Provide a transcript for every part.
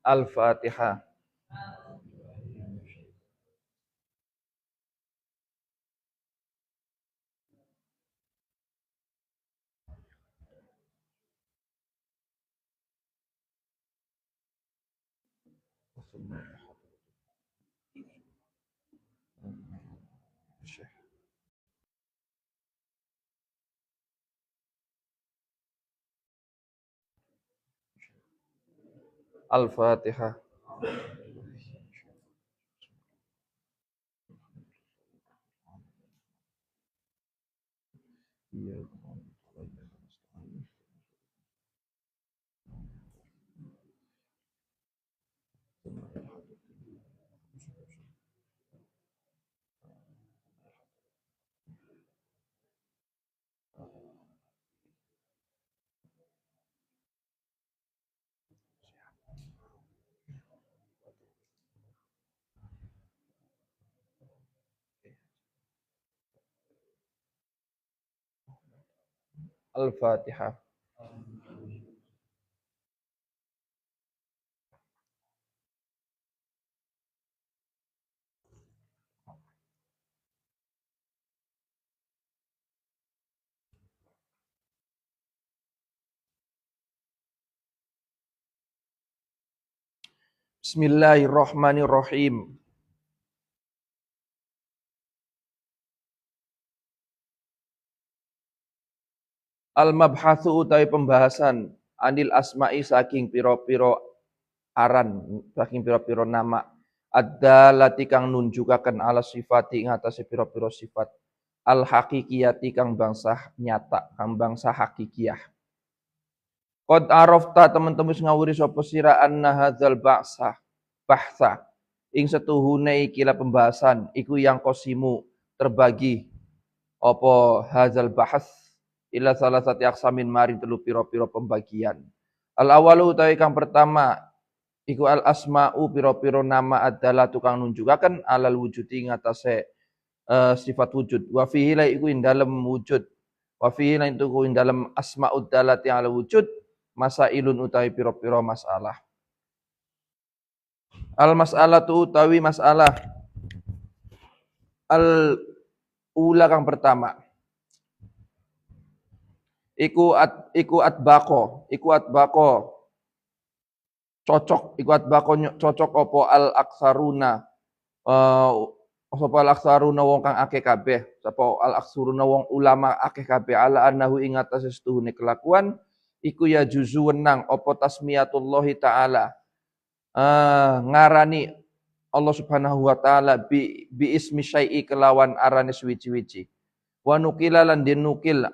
Al-Fatihah. Al-Fatihah. Al-Fatihah. Bismillahirrahmanirrahim. Al-mabhatsu utawi pembahasan anil asma'i saking piro-piro aran, saking piro-piro nama. Ad-dalati kang nunjukaken ala sifati ing atase piro-piro sifat. Al-haqiqiyati kang bangsa nyata, kang bangsa hakikiyah. Qad arafta teman-teman ngawuri sapa sira anna hadzal bahsa ing setuhune ikilah pembahasan iku yang kosimu terbagi apa hadzal bahas ila salah satu aksamin maring telu piro-piro pembagian. Al awalu utawi kang pertama iku al asma'u piro-piro nama adalah tukang nunjukaken alal wujudi ngatasé sifat wujud. Wa fihi la iku ing dalem wujud. Wa fihi la iku ing dalem asma'ud dalati ala wujud masailun utawi piro-piro masalah. Al mas'alatu utawi masalah al ula kang pertama iku atbako cocok opo al aksaruna sapa al aksaruna wong kang akeh kabeh sapa al aksaruna wong ulama akeh kabeh ala annahu ing atase setuhune kelakuan iku ya juzu wenang opo tasmiyatullahi taala ngarani Allah Subhanahu wa taala bi ismi syai'i kelawan arane suwi-wiji wa nukila lan dinukil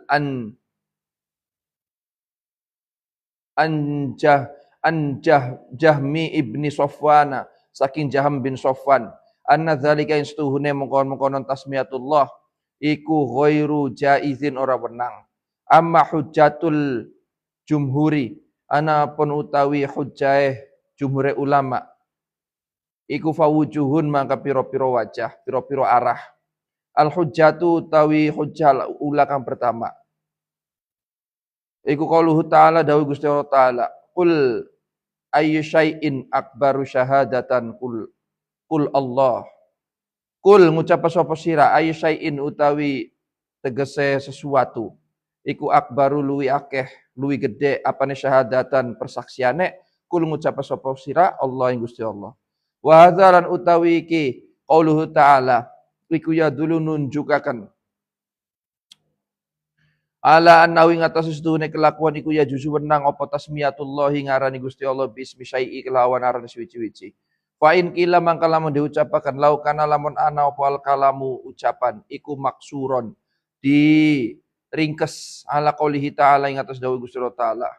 Jahmi ibni Sofwana saking Jaham bin Sofwan anna dzalika istuhune mengkon-mengkonon tasmiyatullah iku ghairu jaizin ora wenang amma hujjatul jumhuri ana pun utawi hujjah jumhure ulama iku fawujuhun maka piro-piro wajah piro-piro arah al hujjatu utawi hujjah ula kang pertama iku qauluhu ta'ala dawuh Gusti Allah taala qul ayyu syai'in akbaru syahadatan qul Allah qul ngucap sapa sira ayyu syai'in utawi tegese sesuatu iku akbaru luwi akeh luwi gede apane syahadatan persaksiane qul ngucap sapa sira Allah ing Gusti Allah wa hadzalan utawi iki qauluhu ta'ala iku ya dulu nunjukaken ala annawi ngatas sedune kelakuan iku ya juzu wenang apa tasmiyatullah ngarani Gusti Allah bismi syai'i kelawan aran suci-suci. Fa in kila mangka lamun diucapaken lau kana lamun ana apa al kalamu ucapan iku maksuron di ringkes ala qoulihi ta'ala ing atas dawuh Gusti Allah taala.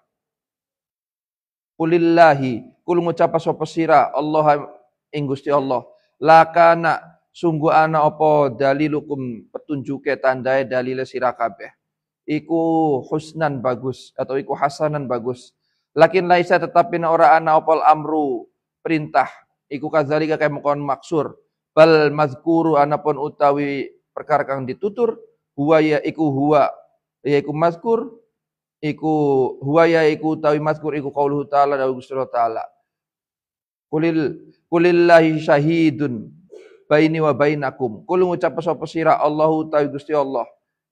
Kulillahi kul ngucap sapa sira Allah ing Gusti Allah lakana sungguh ana apa dalilukum petunjuke tandae dalile sira kabeh iku husnan bagus atau iku hasanan bagus lakin laisa tetapi ora ana opal amru perintah iku kadzalika kaya mengkon maksur bal mazkuru anapun utawi perkara kang ditutur huwa ya iku mazkur iku huwa ya iku utawi mazkur iku qauluhu ta'ala dawuh Gusti Allah taala Kulillahi syahidun baini wa bainakum. Kul ngucap sapa sira Allahu ta'ala Gusti Allah.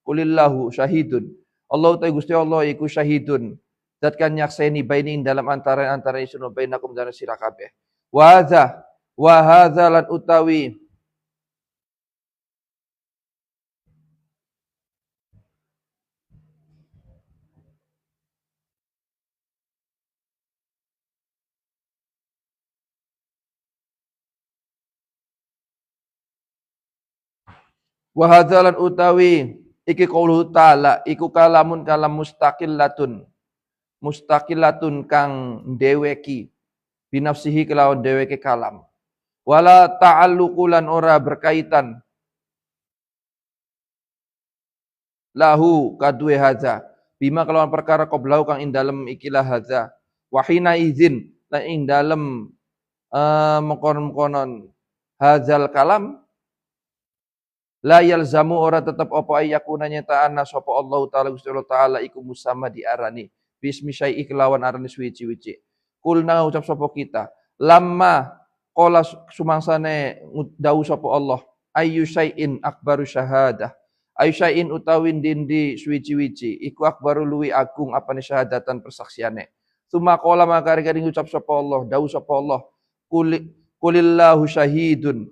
Kulillahu syahidun. Allahu ta'ala Gusti Allah iku syahidun. Zat kan nyakseni baini dalam antara isun bainakum dan sira kabeh. Wa hadza lan utawi wa hadza lan utawi iki qauluhu ta'ala iku kalam mustaqillatun kang deweki binafsihi kelawan deweke kalam. Wala ta'alluqulan ora berkaitan lahu kadue hadza bima kelawan perkara qablahu kang ing dalem ikilah hadza wahina izin lan ing dalem mengkonon hadzal kalam la yalzamu ora tetep apa ayakuna nyataana sapa Allah taala Gusti Allah taala iku musamma diarani bismi syai'i kelawan arani suwi-wici. Kulna ucap sapa kita lamma qala sumangsane dawuh sapa Allah ayyu syai'in akbaru syahadah. Ayu syai'in utawin dindi suwi-wici iku akbaru luwi agung apane syahadatan persaksiane. Suma qala maka ring ucap sapa Allah dawuh sapa Allah kulillahu syahidun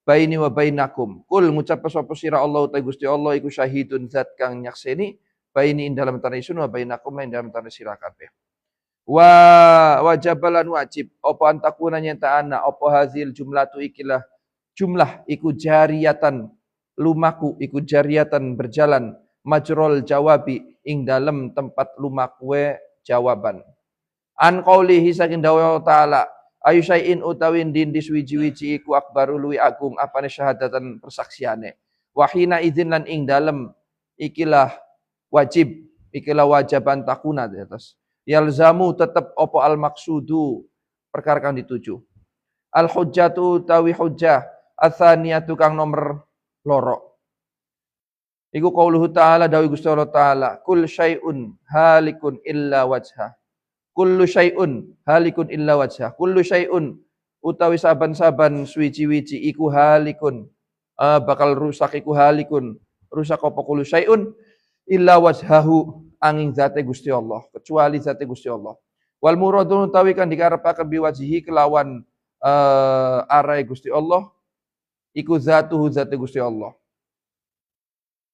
baini wa bainakum. Kul ngucap sapa sira Allah ta Gusti Allah iku syahidun zat kang nyakseni baini ing dalam tanah isun wa bainakum ing dalam tanah sira kabeh. Wajabalan wajib apa antakuna nyataana apa hazil jumlatu ikilah jumlah iku jariyatan lumaku iku jariyatan berjalan majrol jawabi ing dalam tempat lumakwe jawaban. An qaulihi saking dawuh ta'ala ayu syai'in utawin din diswiji-wiji iku akbaru luwi agung apane syahadatan persaksiane. Wahina idzin lan ing dalem ikilah wajib ikilah wajaban takuna di atas. Yalzamu tetep opo al maksudu perkara kang dituju. Al hujjatu tawi hujjah atsaniyatu kang nomor loro. Iku qauluhu ta'ala dawuh Gusti Allah taala kul syai'un halikun illa wajha. Kullu syai'un halikun illa wajha. Kullu syai'un utawi saban-saban suwi-wiji iku halikun bakal rusak iku halikun. Rusak apa kullu syai'un illa wajhahu angin zate Gusti Allah, kecuali zate Gusti Allah. Wal muradun utawi kan dikarepaken biwajihi kelawan arai Gusti Allah iku zatuhu zate Gusti Allah.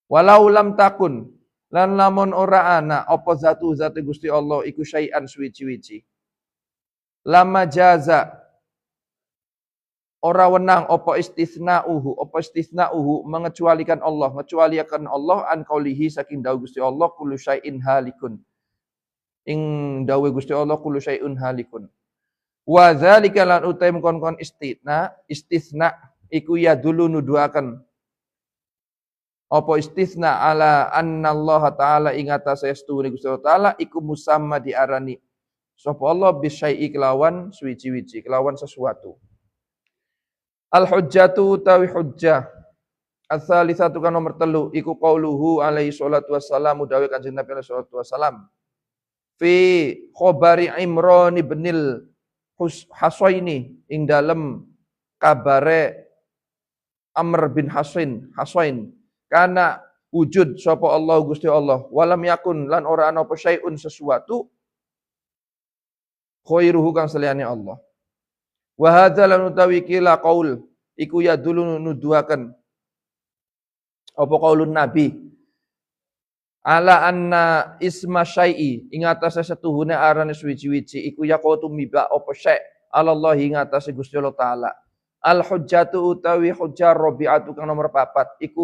Walau lam takun lan lamun ora ana apa zatu zate Gusti Allah iku syai'an suwi-wiji. Lama jaza ora wenang apa istisna'uhu mengecualikan Allah an qaulihi saking dawuh Gusti Allah kullu syai'in halikun ing dawuh Gusti Allah kullu syai'un halikun wa dzalika lan utai kon istisna iku ya dulu nuduhaken apa istisna ala anna Allah taala ing atase astune Gusti Allah taala iku musamma diarani sapa Allah bisyai'i kelawan suwi-wiji kelawan sesuatu. Al-hujjatu utawi hujjah. Ats-tsalitsatu kan nomor 3 iku qauluhu alaihi salatu wassalamu dawuh Kanjeng Nabi alaihi salatu wassalam. Fi khabari Imran ibnil Husaini ing dalem kabare Amr bin Hasain kana wujud sapa Allah Gusti Allah walam yakun lan ora ana apa syai'un sesuatu khairuhu kang saliyane Allah. Wa hadza lan utawi kila qaul iku ya dulu nuduhaken apa qaulun nabi ala anna isma syai'i ing atase setuhune arane suwi-wiji iku yaqatu miba apa syai' Allah ing atase Gusti Allah taala. Al hujjatu utawi hujjar rabi'atu kang nomor 4 iku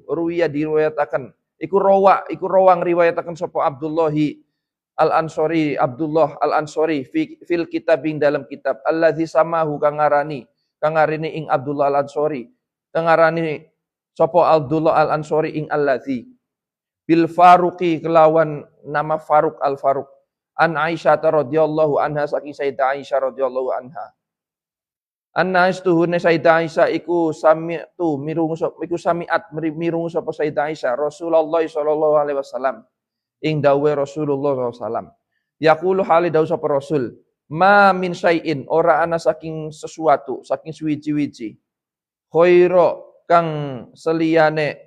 ruwiya diriwayataken iku rawang riwayataken sapa Abdullah Al-Ansori fil kitab ing dalam kitab allazi samahu kang ngarini ing Abdullah Al-Ansori kang ngarani sapa Abdullah Al-Ansori ing allazi bil Faruqi kelawan nama Faruq Al-Faruq an Aisyah radhiyallahu anha saking Sayyidah Aisyah radhiyallahu anha anna istuhune Sayyidah Aisyah iku sami'at mirungu sapa Sayyidah Aisyah Rasulullah sallallahu alaihi wasallam ing dawuh Rasulullah SAW. Yaqulu hali dawuh sapa Rasul, ma min syai'in ora ana saking sesuatu, saking suwiji-wiji. Khaira kang seliyane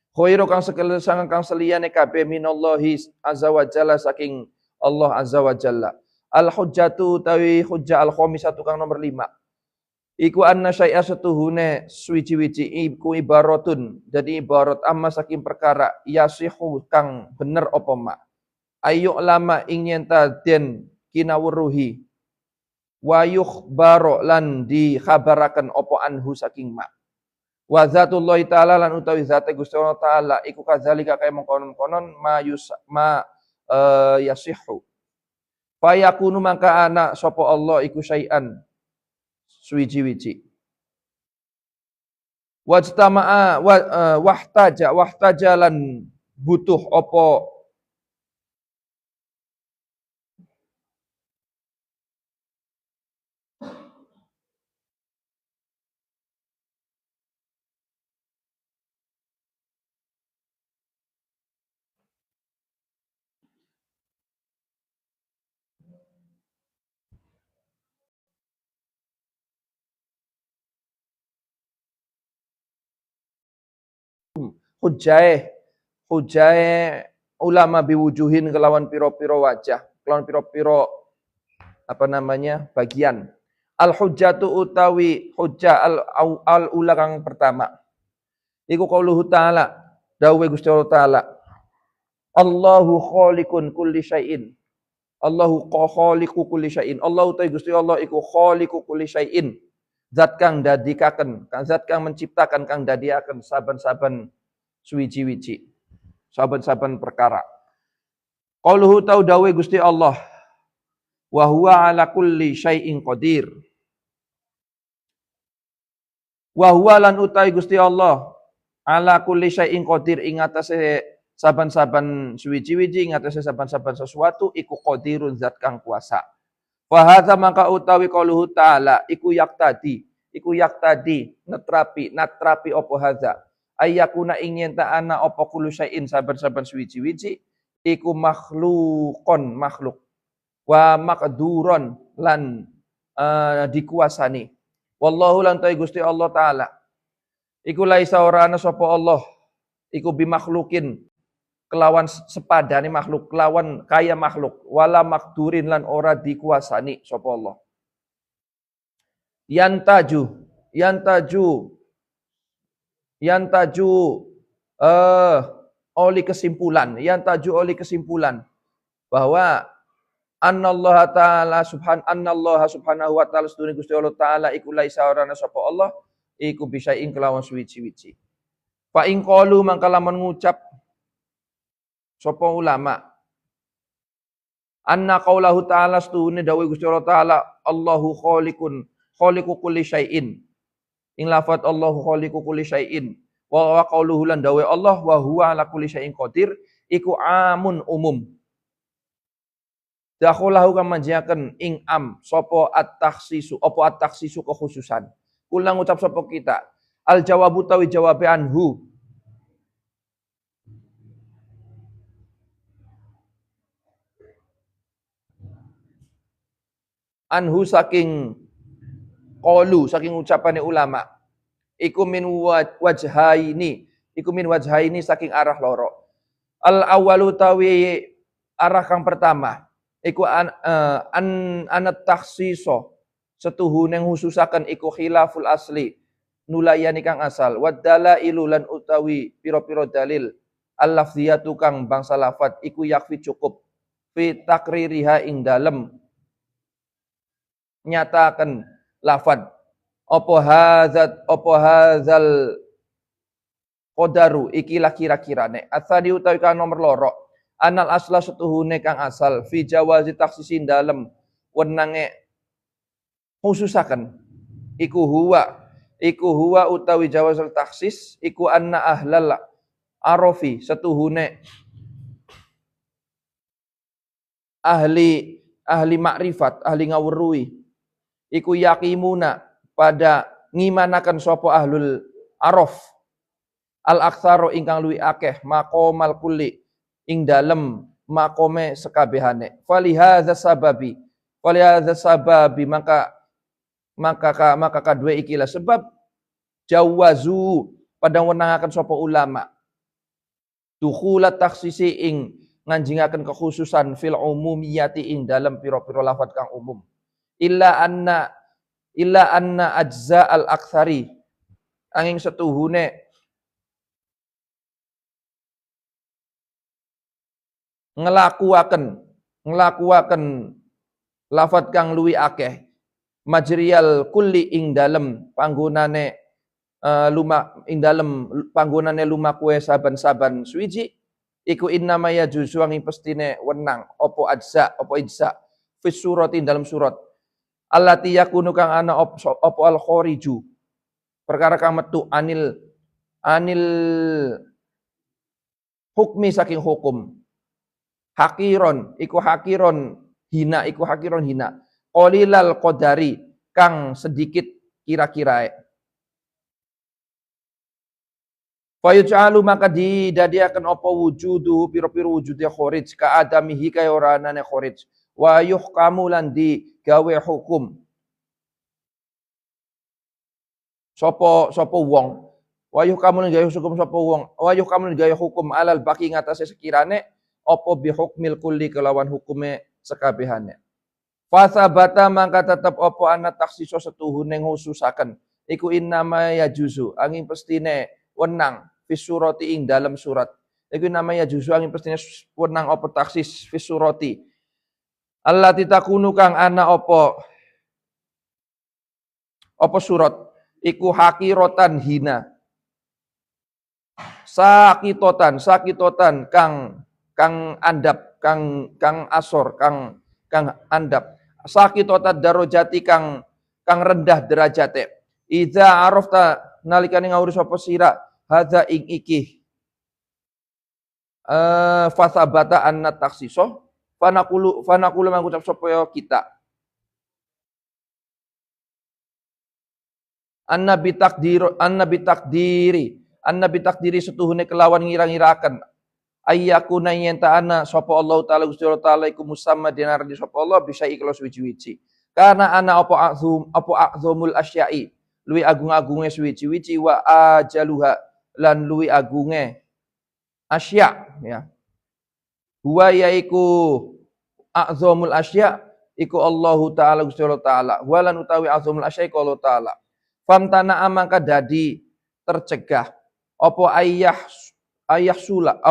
khaira kang seliyane kabeh minallahi azza wa jalla saking Allah azza wa jalla. Al hujjatu tawi hujjah al khamisatu kang nomor 5. Iku anna syai'a setuhune suwiji-wiji iku ibaratun. Jadi ibarat amma saking perkara yasihu kang bener apa ma. Ayu lama ing nyenta den kinawruhi. Wa yukhbaro lan dikhabaraken apa anhu saking ma. Wa zatullahi ta'ala lan utawi zate Gusti Allah taala iku kadzalika kaya mengkonon-konon yasihu. Fayakunu maka ana sapa Allah iku syai'an suwiji-wiji. Wajtama'a wahtaja lan butuh apa hujai ulama biwujuhin kelawan piro-piro wajah, kelawan piro-piro bagian. Al hujjatu utawi hujjah al ula kang pertama. Iku qauluhu ta'ala, dawuh Gusti Allah taala. Allahu khaliqun kulli syai'in. Allahu khaliqu kulli syai'in. Allahu ta'ala Gusti Allah iku khaliqu kulli syai'in. Zat kang dadikaken, zat kang menciptakan, kang dadiaken saben-saben suwiji-wiji. Saben-saben perkara. Qauluhu ta'ala dawuh Gusti Allah. Wa huwa ala kulli syai'in qadir. Wa huwa lan utawi Gusti Allah ala kulli syai'in qadir ing atase saban-saban suwiji-wiji ing atase saban-saban sesuatu iku qadirun zat kang kuasa. Wa hadza maka utawi qauluhu ta'ala iku yaktadi natrapi apa hadza ayyakuna ing yen ta ana apa kullu syai'in saban-saban suwiji-wiji iku makhlukon makhluk wa maqduron lan dikuasani. Wallahu lan ta Gusti Allah taala iku laisa ora ana sapa Allah iku bimakhlukin kelawan sepadane makhluk, kelawan kaya makhluk, wala makdurin lan ora dikuasani sapa Allah. Yantaju oli kesimpulan bahwa annallaha ta'ala subhanahu wa ta'ala sedune Gusti Allah taala iku laisa ora ana sapa Allah iku bisaing kelawan suwiji-wiji. Fa ing qalu mangka lamun ngucap sapa ulama anna qaulahu ta'ala sedune dawuh Gusti Allah taala Allahu khaliqu kulli syai'in. Ing lafaz Allahu khaliqu kulli syai'in wa qauluhu lan dawuh Allah wa huwa ala kulli syai'in qadir iku amun umum. Dakhulahu kama jiaken ing am sapa at-takhsisu kekhususan. Kula ngucap sapa kita al jawabu tawi jawabe anhu saking qalu saking ucapane ulama iku min wajhaini saking arah loro. Al awwalu tawi arah kang pertama iku anat takhsiso setuhune khususaken iku khilaful asli nulayani kang asal wadalailu lan utawi pira-pira dalil al-lafziyatu kang bangsa lafat iku yakfi cukup fi takririha ing dalem nyatakan lafad apa hadzal qadaru ikilah kira-kirane asadi utawi kang nomor loro anal asla setuhune kang asal fi jawazi taksisin dalem wenange khususaken iku huwa utawi jawazul taksis iku anna ahlal arafi setuhune ahli makrifat ahli ngawruhi iku yaqimuna pada ngimanaken sapa ahlul araf al aktsaru ingkang luwih akeh maqamal kulli ing dalem makome sekabehane. Falihadza sababi maka kadue ikilah sebab jawazu pada wenangaken sapa ulama dukhulat taksisi ing nganjingaken kekhususan fil umumiyati ing dalam pira-pira lafaz kang umum illa anna ajza al aktsari angin setuhune ngelakuaken lafaz kang luwi akeh majriyal kulli ing dalem panggonane panggonane lumakue saban-saban suwiji iku innama ya juzu angin pestine wenang opo ijza fi surati dalam surat allati yakunu kang ana opo al khoriju perkara kang metu anil hukmi saking hukum hakiron hina qalilal qadari kang sedikit kira-kirae fayuj'alu maka didadiaken apa wujudu pira-pira wujude kharij ka adamihi kaya ora anane kharij wa yuhkamu lan digawe hukum sapa wong wa yuhkamu lan gawe hukum sapa wong wa yuhkamu lan gawe hukum alal baqi ngatasé sekirane apa bi hukmil kulli kelawan hukume sekabehane fasabata mangka tetep apa ana taksiso setuhune ngususaken iku innama ya juzu angin pestine wenang fis surati ing dalam surat iku namanya juzu angin pestine wenang apa taksis fis surati allati takunu kang ana apa surat iku hakirotan hina sakitotan kang andap kang asor kang andap sakitotat darajati kang rendah derajate iza arafta nalikane ngawur sapa sira hadza ing iki fasabata anna taksiso fanaqulu mangucap sapa kita anna bitakdiri setuhune kelawan ngira-ngiraken ayyakuna yen ta'ana sapa Allah taala Gusti Allah taala iku musamma dinar di sapa Allah bisa ikhlas wiji-wiji karena ana apa azumul asya'i luwi agung-agunge suwi-wiji wa ajaluha lan luwi agunge asya ya huwa yaiku azamul asya iku Allahu taala Gusti Allah taala walan utawi azamul asya iku Allah taala famtana amangka dadi tercegah apa ayyahsula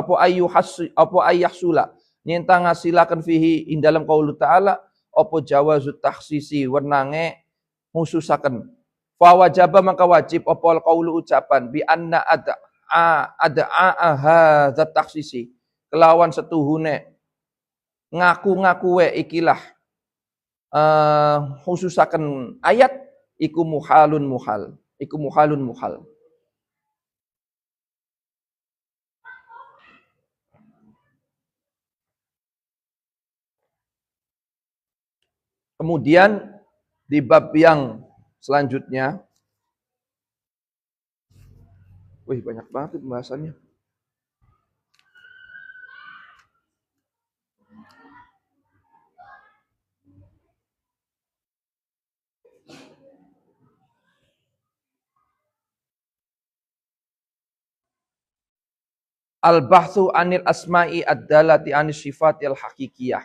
nyenta ngasilaken fihi ing dalam qaulu taala apa jawazu takhsisi wenange khususaken fa wajaba maka wajib apa qaulu ucapan bi anna ada hadza takhsisi kelawan setuhune ngaku-ngakuwe ikilah khususaken ayat iku muhalun muhal kemudian di bab yang selanjutnya wih banyak banget pembahasannya. Al-bahthu anil asma'i ad-dalati anis sifatil hakikiyah.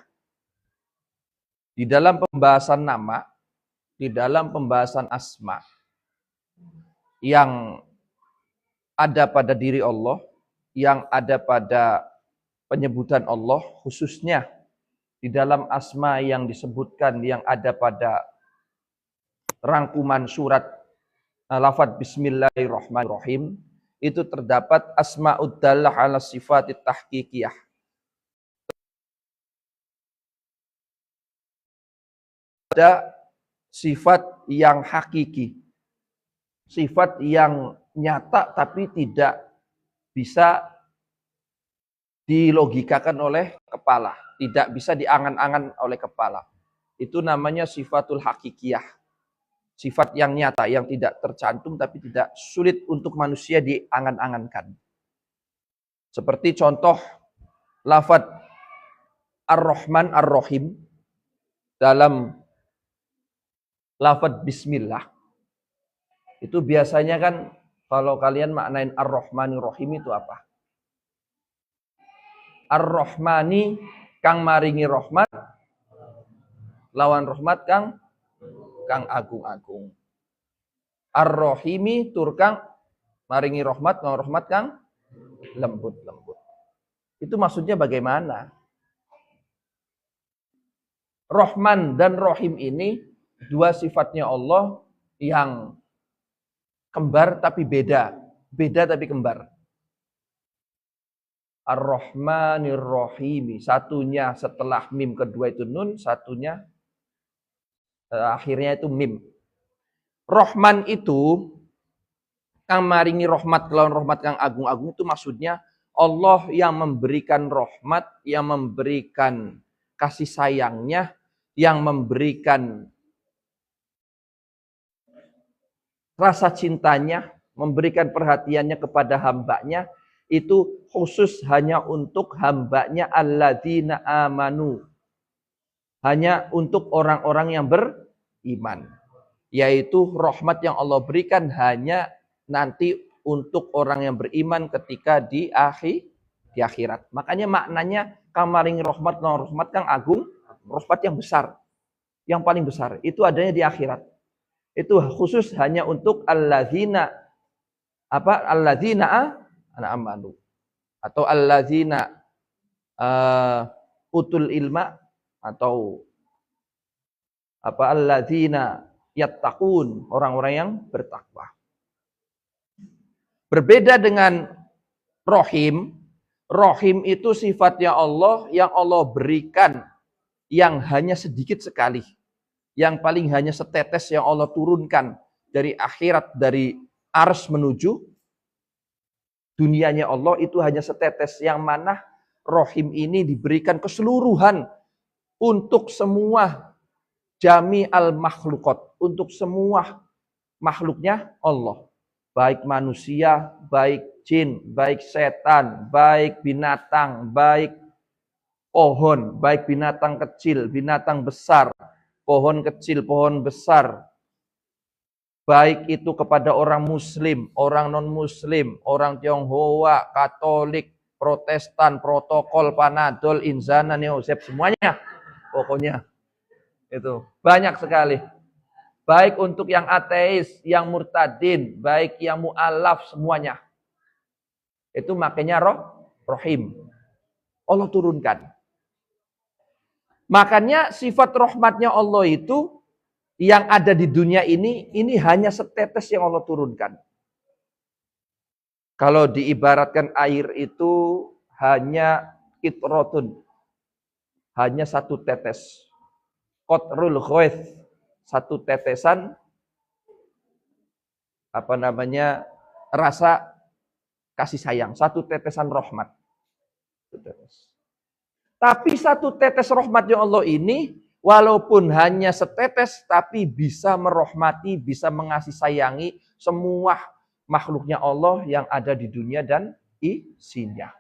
Di dalam pembahasan nama, di dalam pembahasan asma yang ada pada diri Allah, yang ada pada penyebutan Allah, khususnya di dalam asma yang disebutkan yang ada pada rangkuman surat lafaz Bismillahirrahmanirrahim, itu terdapat asma'ud dallah ala sifatit tahqiqiyah. Ada sifat yang hakiki, sifat yang nyata tapi tidak bisa dilogikakan oleh kepala, tidak bisa diangan-angan oleh kepala. Itu namanya sifatul hakikiyah. Sifat yang nyata, yang tidak tercantum tapi tidak sulit untuk manusia diangan-angankan. Seperti contoh lafadz Ar-Rahman Ar-Rahim dalam lafadz bismillah itu biasanya kan kalau kalian maknain Ar-Rahmanir Rahim itu apa? Ar-Rahmani kang maringi rahmat, lawan rahmat kang agung-agung. Ar-Rahimi tur kang maringi rahmat, lawan rahmat kang lembut-lembut. Itu maksudnya bagaimana? Rahman dan Rahim ini dua sifatnya Allah yang kembar tapi beda. Beda tapi kembar. Ar-Rahmanir Rahimi. Satunya setelah mim kedua itu nun, satunya akhirnya itu mim. Rahman itu kang maringi rahmat kelawan rahmat kang agung-agung itu maksudnya Allah yang memberikan rahmat, yang memberikan kasih sayangnya, yang memberikan rasa cintanya, memberikan perhatiannya kepada hambanya, itu khusus hanya untuk hambanya alladzina amanu. Hanya untuk orang-orang yang beriman. Yaitu rahmat yang Allah berikan hanya nanti untuk orang yang beriman ketika di akhirat. Makanya maknanya kang maringi rahmat, rahmat kang agung, rahmat yang besar. Yang paling besar. Itu adanya di akhirat. Itu khusus hanya untuk alladzina amanu atau alladzina utul ilma atau alladzina yattaqun, orang-orang yang bertakwa. Berbeda dengan Rahim. Rahim itu sifatnya Allah yang Allah berikan yang hanya sedikit sekali. Yang paling hanya setetes yang Allah turunkan dari akhirat, dari ars menuju dunianya Allah itu hanya setetes, yang mana Rahim ini diberikan keseluruhan untuk semua jami al-makhlukat, untuk semua makhluknya Allah. Baik manusia, baik jin, baik setan, baik binatang, baik pohon, baik binatang kecil, binatang besar, pohon kecil, pohon besar. Baik itu kepada orang muslim, orang non-muslim, orang Tionghoa, Katolik, Protestan, protokol, Panadol, Inzana, Neosep, semuanya. Pokoknya itu banyak sekali. Baik untuk yang ateis, yang murtadin, baik yang mu'alaf, semuanya. Itu makanya Rahim. Allah turunkan. Makanya sifat rahmatnya Allah itu yang ada di dunia ini hanya setetes yang Allah turunkan. Kalau diibaratkan air itu hanya kitrotun. Hanya satu tetes. Qatrul ghaith. Satu tetesan rasa kasih sayang, satu tetesan rahmat. Tapi satu tetes rahmatnya Allah ini walaupun hanya setetes tapi bisa merahmati, bisa mengasih sayangi semua makhluknya Allah yang ada di dunia dan isinya.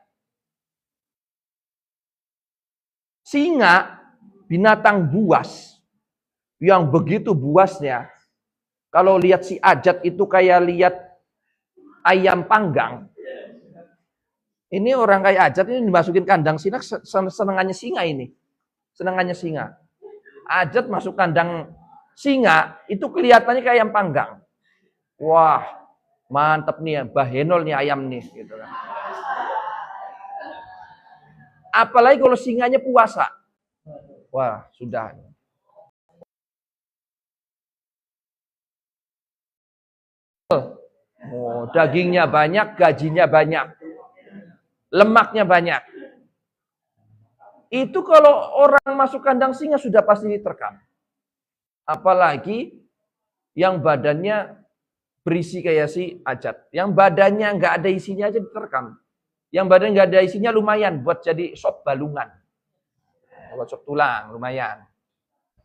Singa, binatang buas yang begitu buasnya, kalau lihat si Ajat itu kayak lihat ayam panggang. Ini orang kayak Ajat ini dimasukin kandang singa, senengannya singa ini. Senengannya singa. Ajat masuk kandang singa, itu kelihatannya kayak ayam panggang. Wah, mantep nih ya, bahenol nih ayam nih. Gitu kan. Apalagi kalau singanya puasa. Wah, sudah. Oh, dagingnya banyak, gajinya banyak. Lemaknya banyak. Itu kalau orang masuk kandang singa sudah pasti diterkam. Apalagi yang badannya berisi kayak si Ajat. Yang badannya nggak ada isinya aja diterkam. Yang badan nggak ada isinya lumayan buat jadi sop balungan. Kalau sop tulang lumayan.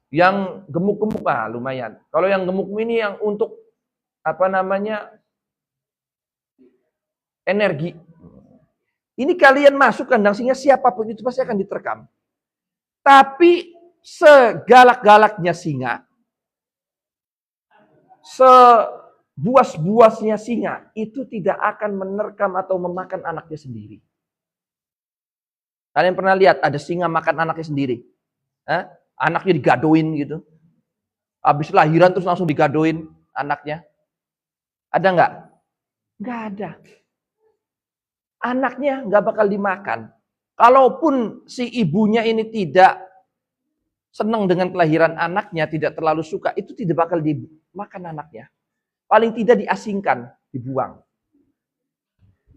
Yang gemuk-gemuk lumayan. Kalau yang gemuk ini yang untuk energi. Ini kalian masuk kandang singa, siapapun itu pasti akan diterkam. Tapi segalak-galaknya singa, sebuas-buasnya singa, itu tidak akan menerkam atau memakan anaknya sendiri. Kalian pernah lihat ada singa makan anaknya sendiri? Anaknya digadoin gitu. Habis lahiran terus langsung digadoin anaknya. Ada nggak? Nggak ada. Anaknya nggak bakal dimakan. Kalaupun si ibunya ini tidak senang dengan kelahiran anaknya, tidak terlalu suka, itu tidak bakal dimakan anaknya. Paling tidak diasingkan, dibuang.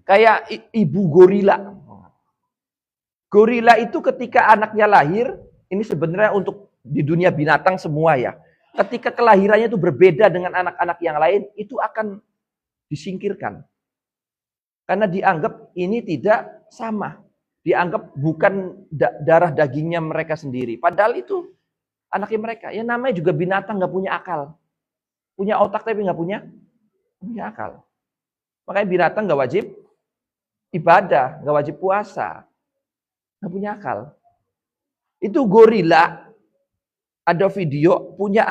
Kayak ibu gorila. Gorila itu ketika anaknya lahir, ini sebenarnya untuk di dunia binatang semua ya. Ketika kelahirannya itu berbeda dengan anak-anak yang lain, itu akan disingkirkan. Karena dianggap ini tidak sama. Dianggap bukan darah dagingnya mereka sendiri. Padahal itu anaknya mereka. Ya namanya juga binatang, nggak punya akal. Punya otak tapi nggak punya akal. Makanya binatang nggak wajib ibadah, nggak wajib puasa. Nggak punya akal. Itu gorila, ada video, punya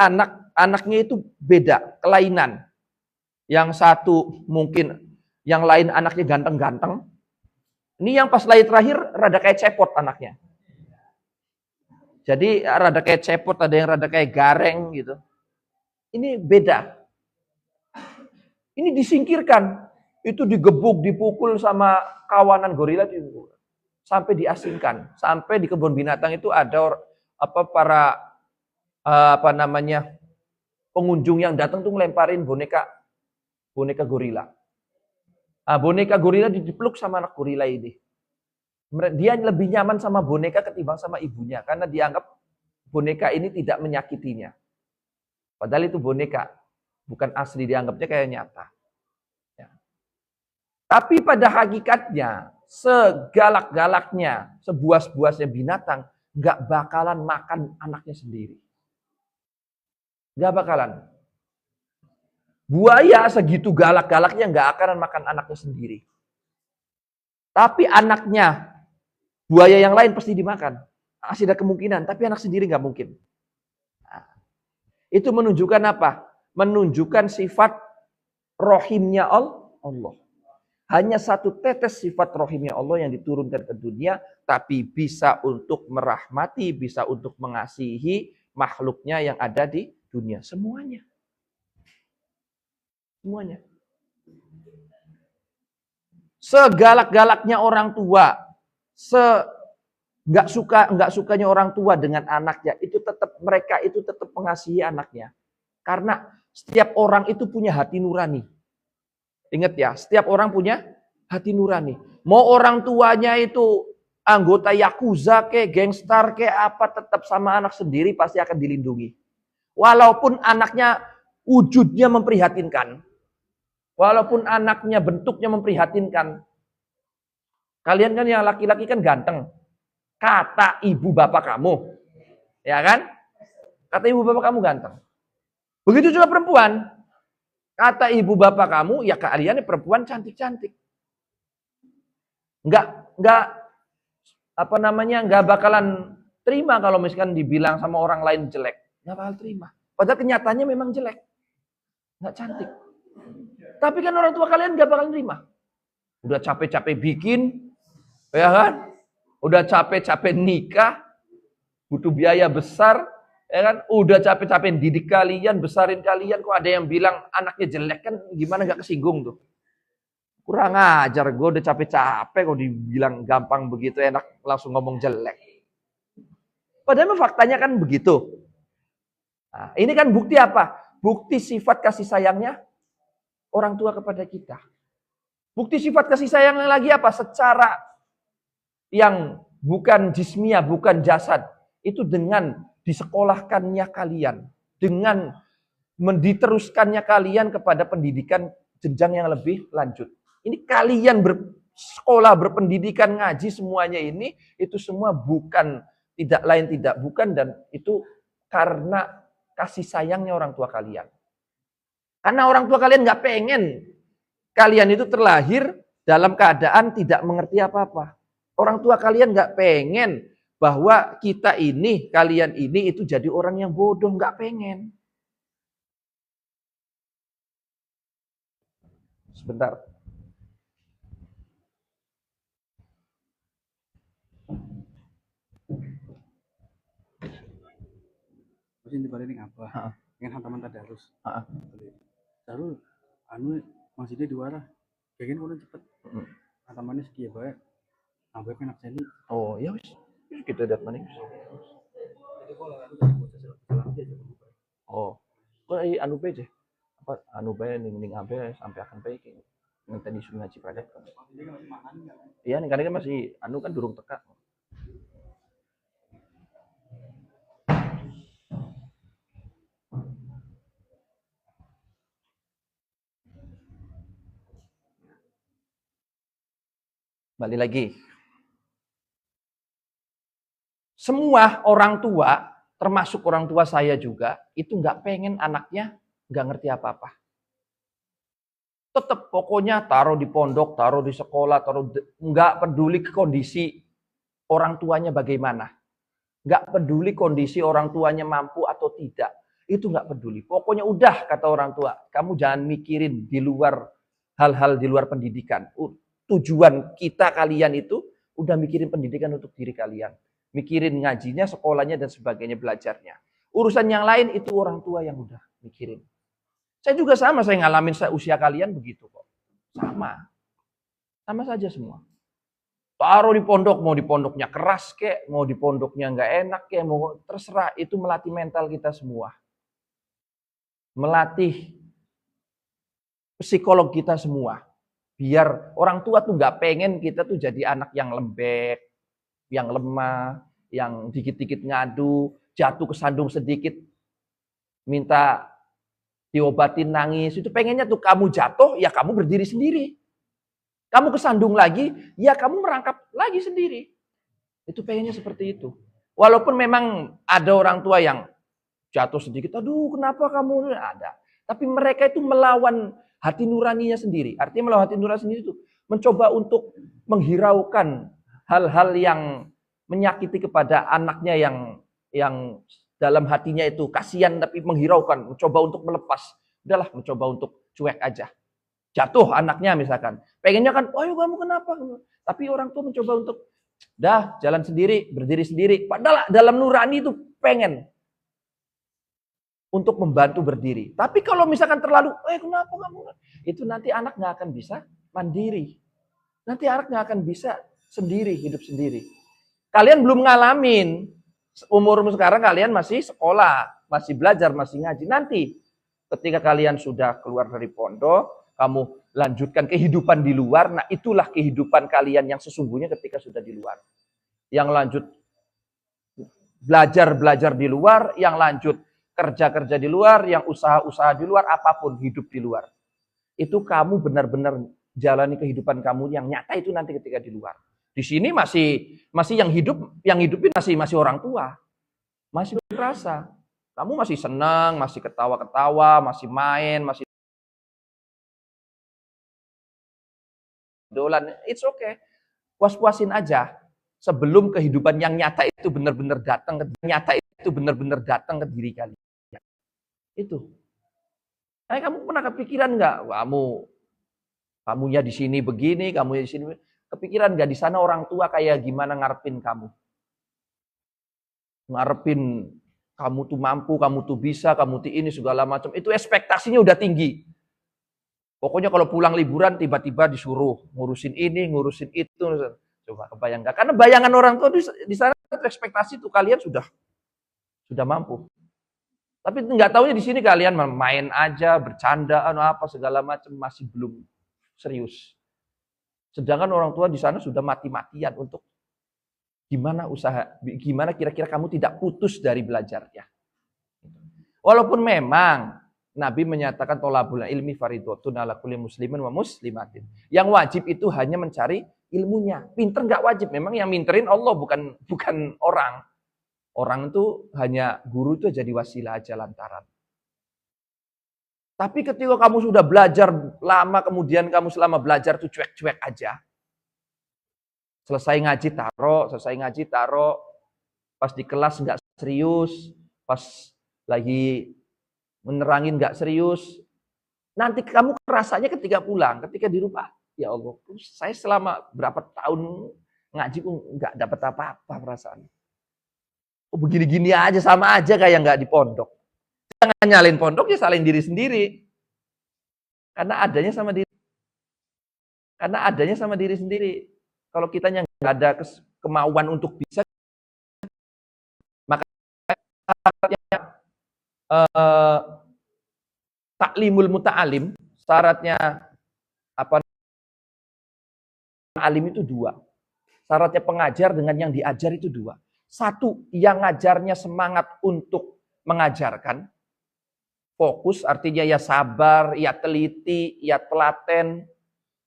anaknya itu beda, kelainan. Yang satu mungkin, yang lain anaknya ganteng-ganteng. Ini yang pas lahir terakhir, rada kayak cepot anaknya. Jadi rada kayak cepot, ada yang rada kayak gareng gitu. Ini beda. Ini disingkirkan. Itu digebuk, dipukul sama kawanan gorila, sampai diasingkan. Sampai di kebun binatang itu ada para pengunjung yang datang tuh ngelemparin boneka gorila. Boneka gorila dipeluk sama anak gorila ini. Dia lebih nyaman sama boneka ketimbang sama ibunya karena dianggap boneka ini tidak menyakitinya. Padahal itu boneka, bukan asli, dianggapnya kayak nyata. Ya. Tapi pada hakikatnya segalak-galaknya, sebuas-buasnya binatang nggak bakalan makan anaknya sendiri. Nggak bakalan. Buaya segitu galak-galaknya nggak akan makan anaknya sendiri. Tapi anaknya, buaya yang lain pasti dimakan. Masih ada kemungkinan, tapi anak sendiri nggak mungkin. Nah, itu menunjukkan apa? Menunjukkan sifat rohimnya Allah. Hanya satu tetes sifat rohimnya Allah yang diturunkan ke dunia, tapi bisa untuk merahmati, bisa untuk mengasihi makhluknya yang ada di dunia. Semuanya. Segalak-galaknya orang tua, nggak sukanya orang tua dengan anaknya, itu tetap mereka itu tetap mengasihi anaknya. Karena setiap orang itu punya hati nurani. Ingat ya, setiap orang punya hati nurani. Mau orang tuanya itu anggota yakuza kayak gangster kayak apa, tetap sama anak sendiri pasti akan dilindungi. Walaupun anaknya wujudnya memprihatinkan. Walaupun anaknya bentuknya memprihatinkan. Kalian kan yang laki-laki kan ganteng. Kata ibu bapak kamu. Ya kan? Kata ibu bapak kamu ganteng. Begitu juga perempuan. Kata ibu bapak kamu, ya kalian perempuan cantik-cantik. Enggak bakalan terima kalau misalkan dibilang sama orang lain jelek. Enggak bakal terima. Padahal kenyataannya memang jelek. Enggak cantik. Tapi kan orang tua kalian gak bakal nerima. Udah capek-capek bikin, ya kan? Udah capek-capek nikah, butuh biaya besar, ya kan? Udah capek-capek didik kalian, besarin kalian, kok ada yang bilang anaknya jelek, kan gimana gak kesinggung tuh? Kurang ajar, gue udah capek-capek kok dibilang gampang begitu, enak langsung ngomong jelek. Padahal faktanya kan begitu. Nah, ini kan bukti apa? Bukti sifat kasih sayangnya orang tua kepada kita. Bukti sifat kasih sayang lagi apa? Secara yang bukan jismiyah, bukan jasad. Itu dengan disekolahkannya kalian. Dengan diteruskannya kalian kepada pendidikan jenjang yang lebih lanjut. Ini kalian bersekolah, berpendidikan, ngaji semuanya ini, itu semua bukan, tidak lain tidak bukan, dan itu karena kasih sayangnya orang tua kalian. Karena orang tua kalian nggak pengen kalian itu terlahir dalam keadaan tidak mengerti apa-apa. Orang tua kalian nggak pengen bahwa kita ini, kalian ini itu jadi orang yang bodoh, nggak pengen. Sebentar. Mesti dibalik apa? Dengan hantaman tadarus. Lalu masjidnya diwara. Kayaknya udah cepet. Hantamannya sekian baik. Sampai enak sekali. Oh ya wis. Kita lihat mana. Oh. Kok anu aja. Apa anu bae ning abe sampai akan baik. Nanti disuruh ngaji pada. Iya, nih kan masih anu kan durung teka. Balik lagi. Semua orang tua, termasuk orang tua saya juga, itu nggak pengen anaknya nggak ngerti apa-apa. Tetap pokoknya taruh di pondok, taruh di sekolah, nggak peduli kondisi orang tuanya bagaimana. Nggak peduli kondisi orang tuanya mampu atau tidak. Itu nggak peduli. Pokoknya udah kata orang tua, kamu jangan mikirin di luar hal-hal di luar pendidikan. Tujuan kita kalian itu udah mikirin pendidikan untuk diri kalian. Mikirin ngajinya, sekolahnya, dan sebagainya, belajarnya. Urusan yang lain itu orang tua yang udah mikirin. Saya juga sama, saya ngalamin usia kalian begitu kok. Sama. Sama saja semua. Taruh di pondok, mau di pondoknya keras kek, mau di pondoknya nggak enak kek, mau terserah. Itu melatih mental kita semua. Melatih psikolog kita semua. Biar orang tua tuh nggak pengen kita tuh jadi anak yang lembek, yang lemah, yang dikit-dikit ngadu, jatuh kesandung sedikit, minta diobatin nangis. Itu pengennya tuh kamu jatuh, ya kamu berdiri sendiri. Kamu kesandung lagi, ya kamu merangkap lagi sendiri. Itu pengennya seperti itu. Walaupun memang ada orang tua yang jatuh sedikit, aduh kenapa kamu ada. Tapi mereka itu melawan hati nuraninya sendiri. Artinya melawan hati nurani sendiri itu mencoba untuk menghiraukan hal-hal yang menyakiti kepada anaknya yang dalam hatinya itu kasihan tapi menghiraukan, mencoba untuk melepas. Udahlah, mencoba untuk cuek aja. Jatuh anaknya misalkan. Pengennya kan, oh kamu kenapa? Tapi orang tua mencoba untuk dah jalan sendiri, berdiri sendiri. Padahal dalam nurani itu pengen untuk membantu berdiri. Tapi kalau misalkan terlalu, kenapa kamu? Itu nanti anak nggak akan bisa mandiri. Nanti anak nggak akan bisa sendiri, hidup sendiri. Kalian belum ngalamin. Umur sekarang kalian masih sekolah, masih belajar, masih ngaji. Nanti ketika kalian sudah keluar dari pondok, kamu lanjutkan kehidupan di luar, nah itulah kehidupan kalian yang sesungguhnya ketika sudah di luar. Yang lanjut belajar di luar, yang lanjut kerja di luar, yang usaha di luar, apapun hidup di luar. Itu kamu benar-benar jalani kehidupan kamu yang nyata itu nanti ketika di luar. Di sini masih yang hidupin masih orang tua. Masih berasa. Kamu masih senang, masih ketawa-ketawa, masih main, masih dolan. It's okay. Puas-puasin aja. Sebelum kehidupan yang nyata itu benar-benar datang ke diri kalian. Itu. Kamu pernah kepikiran nggak? Kamunya di sini begini, kamunya di sini. Kepikiran nggak di sana orang tua kayak gimana ngarepin kamu? Ngarepin kamu tuh mampu, kamu tuh bisa, kamu tuh ini segala macam. Itu ekspektasinya udah tinggi. Pokoknya kalau pulang liburan tiba-tiba disuruh ngurusin ini, ngurusin itu. Coba kebayangkan. Karena bayangan orang tua di sana ekspektasi tuh kalian sudah mampu. Tapi nggak taunya di sini kalian main aja, bercandaan apa segala macam masih belum serius. Sedangkan orang tua di sana sudah mati-matian untuk gimana kira-kira kamu tidak putus dari belajarnya. Walaupun memang Nabi menyatakan tolabul ilmi faridotun ala kulli muslimin wa muslimatin. Yang wajib itu hanya mencari ilmunya. Pinter nggak wajib. Memang yang minterin Allah bukan orang. Orang itu hanya guru itu jadi wasilah aja lantaran. Tapi ketika kamu sudah belajar lama, kemudian kamu selama belajar tuh cuek-cuek aja. Selesai ngaji taruh, pas di kelas nggak serius, pas lagi menerangin nggak serius. Nanti kamu rasanya ketika pulang, ketika di rumah, ya Allah, saya selama berapa tahun ngaji pun nggak dapat apa-apa perasaan. Oh begini-gini aja, sama aja kayak nggak di pondok. Jangan nyalin pondok, ya salin diri sendiri. Karena adanya sama diri sendiri. Kalau kitanya nggak ada kemauan untuk bisa, maka taklimul muta'alim, syaratnya apa? Alim itu dua. Syaratnya pengajar dengan yang diajar itu dua. Satu, yang ngajarnya semangat untuk mengajarkan, fokus, artinya ya sabar, ya teliti, ya telaten,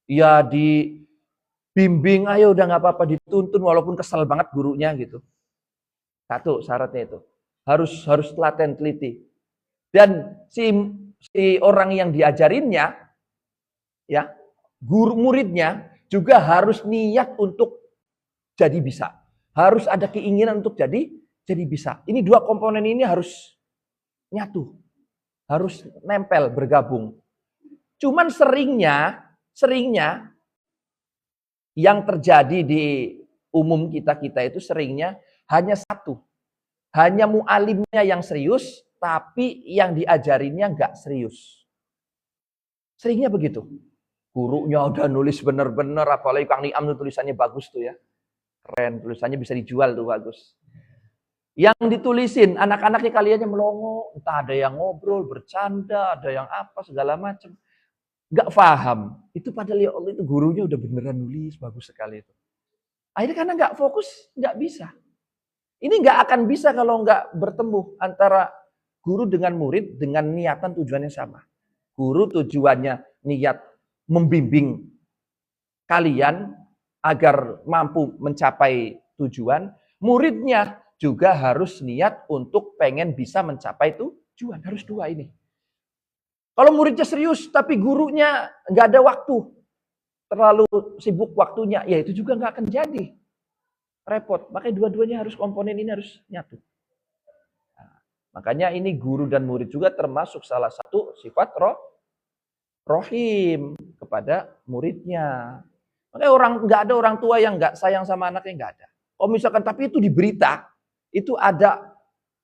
ya dibimbing, ayo udah nggak apa-apa, dituntun walaupun kesel banget gurunya gitu. Satu syaratnya itu. Harus telaten, teliti. Dan si orang yang diajarinnya, ya, guru muridnya juga harus niat untuk jadi bisa. Harus ada keinginan untuk jadi bisa. Ini dua komponen ini harus nyatu. Harus nempel, bergabung. Cuman seringnya yang terjadi di umum kita itu seringnya hanya satu. Hanya mu'alimnya yang serius, tapi yang diajarinnya nggak serius. Seringnya begitu. Gurunya udah nulis bener-bener, apalagi Kang Niam tuh tulisannya bagus tuh ya. Keren, tulisannya bisa dijual tuh bagus. Yang ditulisin, anak-anaknya kaliannya melongo, entah ada yang ngobrol, bercanda, ada yang apa, segala macam. Nggak paham. Itu padahal ya Allah itu gurunya udah beneran nulis, bagus sekali itu. Akhirnya karena nggak fokus, nggak bisa. Ini nggak akan bisa kalau nggak bertemu antara guru dengan murid dengan niatan tujuannya sama. Guru tujuannya niat membimbing kalian agar mampu mencapai tujuan. Muridnya juga harus niat untuk pengen bisa mencapai tujuan. Harus dua ini. Kalau muridnya serius tapi gurunya nggak ada waktu, terlalu sibuk waktunya, ya itu juga nggak akan jadi. Repot. Makanya dua-duanya harus, komponen ini harus nyatu. Nah, makanya ini guru dan murid juga termasuk salah satu sifat rohim kepada muridnya. Makanya nggak ada orang tua yang nggak sayang sama anaknya, nggak ada. Kalau misalkan tapi itu di berita, itu ada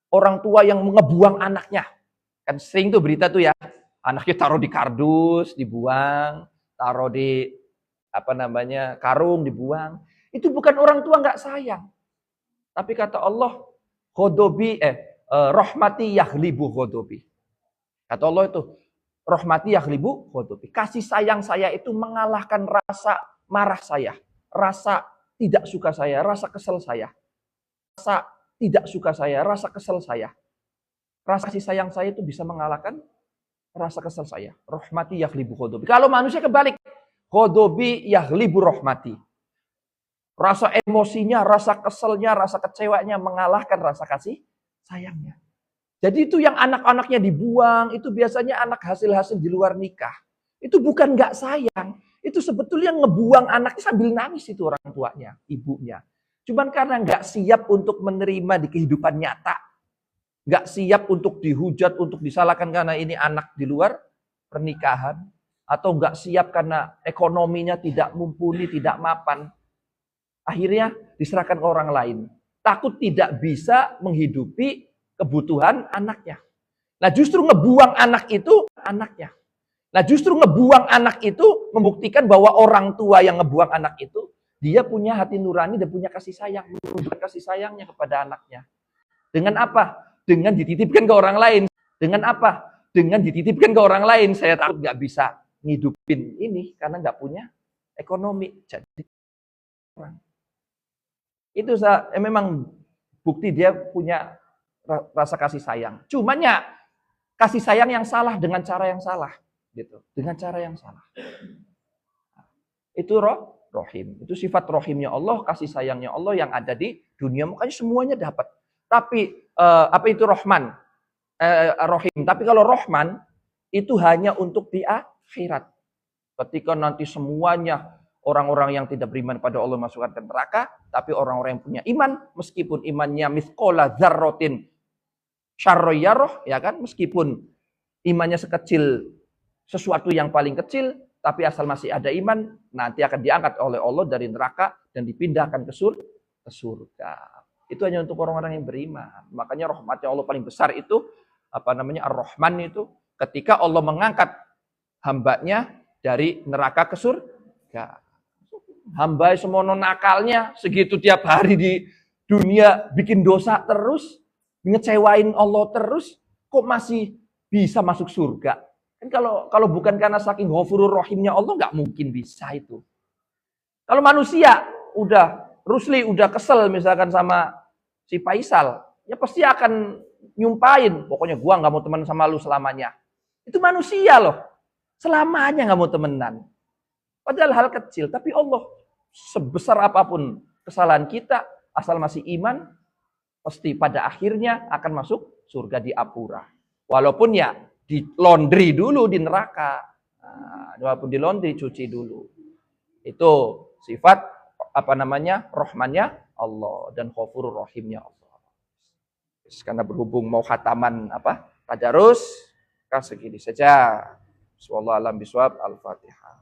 orang tua yang ngebuang anaknya. Kan sering tuh berita tuh ya. Anaknya taruh di kardus, dibuang, taruh di karung, dibuang. Itu bukan orang tua nggak sayang. Tapi kata Allah, rahmati yaghlibu ghodobi. Kata Allah itu, rahmati yaghlibu ghodobi. Kasih sayang saya itu mengalahkan rasa marah saya, rasa tidak suka saya, rasa kesel saya. Rasa tidak suka saya, rasa kesel saya. Rasa kasih sayang saya itu bisa mengalahkan rasa kesel saya. Rahmati yaghlibu ghodobi. Kalau manusia kebalik, ghodobi yaghlibu rahmati. Rasa emosinya, rasa keselnya, rasa kecewanya mengalahkan rasa kasih sayangnya. Jadi itu yang anak-anaknya dibuang, itu biasanya anak hasil-hasil di luar nikah. Itu bukan nggak sayang, itu sebetulnya ngebuang anaknya sambil nangis itu orang tuanya, ibunya. Cuman karena nggak siap untuk menerima di kehidupan nyata. Nggak siap untuk dihujat, untuk disalahkan karena ini anak di luar pernikahan. Atau nggak siap karena ekonominya tidak mumpuni, tidak mapan. Akhirnya diserahkan ke orang lain. Takut tidak bisa menghidupi kebutuhan anaknya. Nah justru ngebuang anak itu anaknya. Nah justru ngebuang anak itu membuktikan bahwa orang tua yang ngebuang anak itu, dia punya hati nurani dan punya kasih sayang. Menunjukkan kasih sayangnya kepada anaknya. Dengan apa? Dengan dititipkan ke orang lain. Dengan apa? Dengan dititipkan ke orang lain. Saya takut nggak bisa ngidupin ini karena nggak punya ekonomi. Jadi orang. Itu memang bukti dia punya rasa kasih sayang. Cuman ya kasih sayang yang salah dengan cara yang salah, gitu. Dengan cara yang salah. Itu rohim. Itu sifat rohimnya Allah, kasih sayangnya Allah yang ada di dunia. Makanya semuanya dapat. Tapi apa itu Rahman? Rohim. Tapi kalau Rahman itu hanya untuk di akhirat. Ketika nanti semuanya orang-orang yang tidak beriman pada Allah masukkan ke neraka, tapi orang-orang yang punya iman, meskipun imannya mithqala dzarratin syarroyaroh, ya kan, meskipun imannya sekecil sesuatu yang paling kecil, tapi asal masih ada iman, nanti akan diangkat oleh Allah dari neraka dan dipindahkan ke surga. Itu hanya untuk orang-orang yang beriman. Makanya rahmatnya Allah paling besar itu Ar-Rahman itu ketika Allah mengangkat hambanya dari neraka ke surga. Hamba semono nakalnya segitu tiap hari di dunia bikin dosa terus, ngecewain Allah terus, kok masih bisa masuk surga? Kan kalau bukan karena saking ghafurur rahimnya Allah nggak mungkin bisa itu. Kalau manusia Rusli udah kesel misalkan sama si Faisal, ya pasti akan nyumpain, pokoknya gua nggak mau teman sama lu selamanya. Itu manusia loh. Selamanya nggak mau temenan. Padahal hal kecil, tapi Allah sebesar apapun kesalahan kita, asal masih iman, pasti pada akhirnya akan masuk surga diapura. Walaupun ya di laundry dulu di neraka. Nah, walaupun di laundry cuci dulu. Itu sifat rahmannya Allah dan ghafurur rahimnya Allah. Karena berhubung mau khataman tadarus, kan segini saja. Wallahu a'lam bishawab. Al-Fatihah.